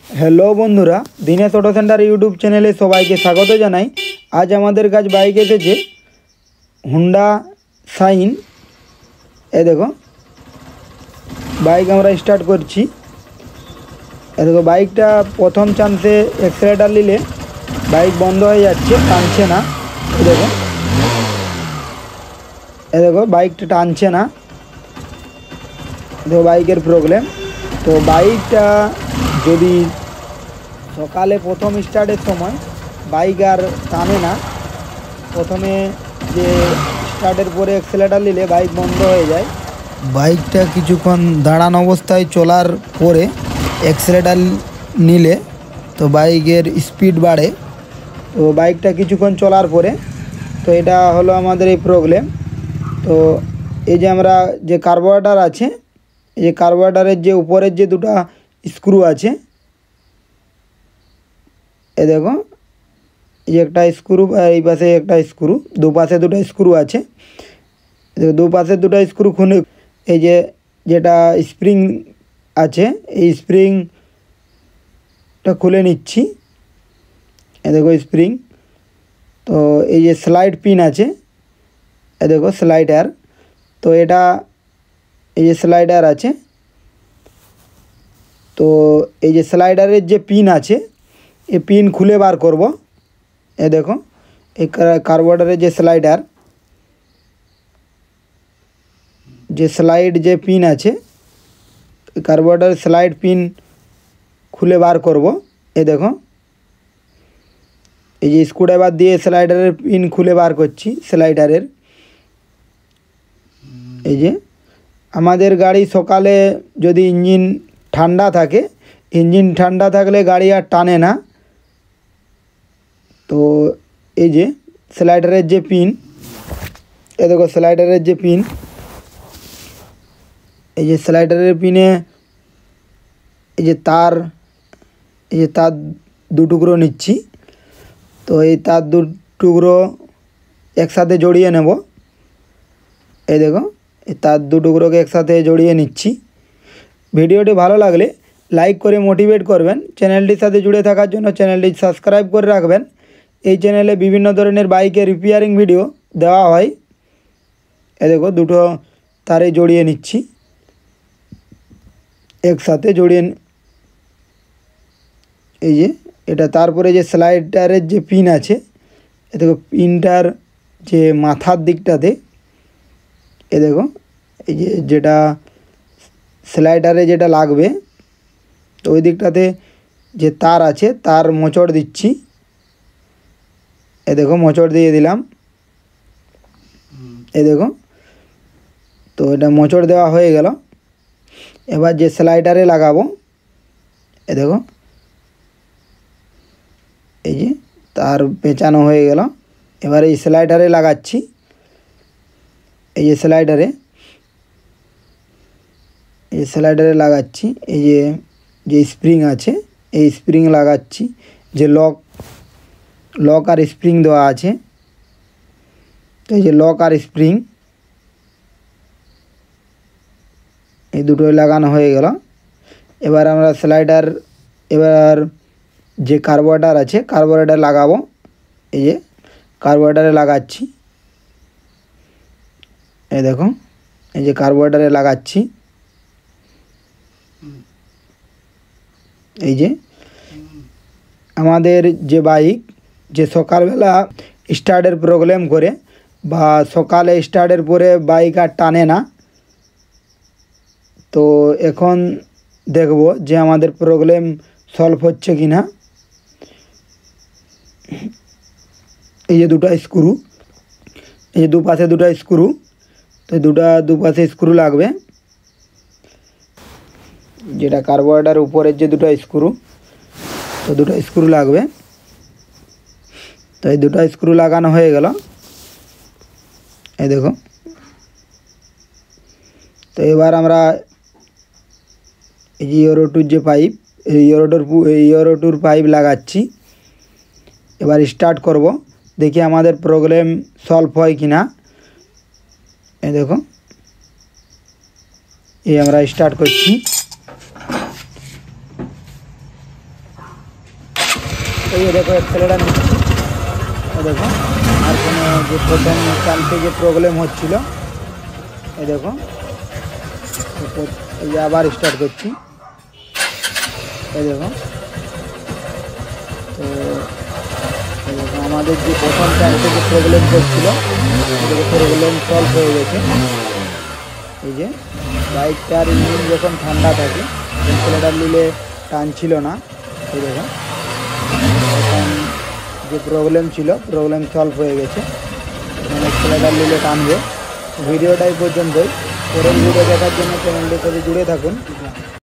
Hello बंधुरा दिनेश अटो centre YouTube चैनले सबाइके स्वागत जानाई। आज आमादेर काছে बाइक एसेছে हुंडा शाइन। ए देखो बाइक आमरा स्टार्ट करছি। ए देखो बाइकटा प्रथम चांसे एक्सेलेटर निले बाइक बंद हो जाच्छे, टानছে ना। ए देखो बाइकटा टानছে ना। देखो बाइकेर प्रॉब्लेम। तो बाइकटा যদি সকালে প্রথম স্টার্টের সময় বাইক আর টানে না, প্রথমে যে স্টার্টের পরে অ্যাক্সেলেটার নিলে বাইক বন্ধ হয়ে যায়। বাইকটা কিছুক্ষণ দাঁড়ানো অবস্থায় চলার পরে অ্যাক্সেলেটার নিলে তো বাইকের স্পিড বাড়ে। তো বাইকটা কিছুক্ষণ চলার পরে তো এটা হলো আমাদের এই প্রবলেম। তো এই যে আমরা যে কার্বোরেটর আছে, এই যে কার্বোরেটরের যে উপরের যে দুটো স্ক্রু আছে, ए देखो ये एक स्क्रू, এই পাশে একটা স্ক্রু, দুপাশে দুটো স্ক্রু আছে। দেখো দুপাশে দুটো স্ক্রু খুলে এই যে যেটা স্প্রিং আছে এই স্প্রিংটা খুলে নিচ্ছি। এই দেখো স্প্রিং। তো এই যে স্লাইড পিন আছে, এই দেখো স্লাইডার। তো এটা এই যে স্লাইডার আছে। তো এই যে স্লাইডারের যে পিন আছে ये पिन खुले बार करब। ए देखो एक कार्बोरेटरे जे स्लाइडार जे स्लाइड जे पिन आछे कार्बोरेटर स्लाइड पिन खुले बार करब। ए देखो এই যে স্ক্রুড্রাইভার দিয়ে স্লাইডারের পিন খুলে বার করছি স্লাইডারের। এই যে আমাদের গাড়ি সকালে যদি ইঞ্জিন ঠান্ডা থাকে, ইঞ্জিন ঠান্ডা থাকলে গাড়ি আর টানে না। তো এই যে স্লাইডারের যে পিন, এ দেখো স্লাইডারের যে পিন, এই যে স্লাইডারের পিনে এই যে তার, এই যে তার দু টুকরো নিচ্ছি। তো এই তার দু টুকরো একসাথে জড়িয়ে নেব। এই দেখো এই তার দু টুকরোকে একসাথে জড়িয়ে নিচ্ছি। ভিডিওটি ভালো লাগলে লাইক করে মোটিভেট করবেন। চ্যানেলটির সাথে জুড়ে থাকার জন্য চ্যানেলটি সাবস্ক্রাইব করে রাখবেন। এই চ্যানেলে বিভিন্ন ধরনের বাইকের রিপেয়ারিং ভিডিও দেওয়া হয়। এ দেখো দুটো তারে জড়িয়ে নিচ্ছি, একসাথে জড়িয়ে। এই যে এটা তারপরে যে স্লাইডারের যে পিন আছে, এ দেখো পিনটার যে মাথার দিকটাতে এ দেখো এই যে যেটা স্লাইডারে যেটা লাগবে তো ওই দিকটাতে যে তার আছে তার মোচড় দিচ্ছি। এ দেখো মোচড় দিয়ে দিলাম। এ দেখো তো এটা মোচড় দেওয়া হয়ে গেল। এবার যে স্লাইডারে লাগাবো, এ দেখো এই যে তার পেঁচানো হয়ে গেল। এবার এই স্লাইডারে লাগাচ্ছি। এই যে স্লাইডারে, এই স্লাইডারে লাগাচ্ছি। এই যে যে স্প্রিং আছে এই স্প্রিং লাগাচ্ছি। যে লক আর স্প্রিং দেওয়া আছে, তো এই যে লক আর স্প্রিং এই দুটোই লাগানো হয়ে গেল। এবার আমরা স্লাইডার, এবার যে কার্বোরেটর আছে কার্বোরেটর লাগাবো। এই যে কার্বোরেটরে লাগাচ্ছি। এই দেখো এই যে কার্বোরেটরে লাগাচ্ছি। এই যে আমাদের যে বাইক যে সকালবেলা স্টার্টের প্রবলেম করে বা সকালে স্টার্টের পরে বাইক আর টানে না, তো এখন দেখব যে আমাদের প্রবলেম সলভ হচ্ছে কি না। এই যে দুটো স্ক্রু, এই যে দুপাশে দুটো স্ক্রু, তো দুপাশে স্ক্রু লাগবে। যেটা কার্বোরেটর উপরের যে দুটো স্ক্রু, তো দুটো স্ক্রু লাগবে। তো এই দুটো স্ক্রু লাগানো হয়ে গেল। এই দেখো তো এবার আমরা এই যে ইউরো2 যে পাইপ, এই ইউরো2 পাইপ লাগাচ্ছি। এবার স্টার্ট করব, দেখি আমাদের প্রবলেম সলভ হয় কি না। এই দেখো এই আমরা স্টার্ট করছি। এই দেখো অ্যাক্সেলেরার নিচ্ছি, এই দেখো। আর কোনো যে প্রথম টানতে যে প্রবলেম হচ্ছিল, এই দেখো এই যে আবার স্টার্ট করছি, এই দেখো। তো এই দেখো আমাদের যে প্রথম টানতে যে প্রবলেম করছিল, প্রবলেম সলভ হয়ে গেছে। এই যে বাইকটার ইঞ্জিন যখন ঠান্ডা থাকে, অ্যাক্সেলেরার নিলে টানছিল না, এই দেখো এখন যে প্রবলেম ছিল প্রবলেম সলভ হয়ে গেছে। এখন অ্যাক্সেলেরার নিলে টানবে। ভিডিওটাই পর্যন্তই। পরের ভিডিও দেখার জন্য চ্যানেলটির সাথে জুড়ে থাকুন।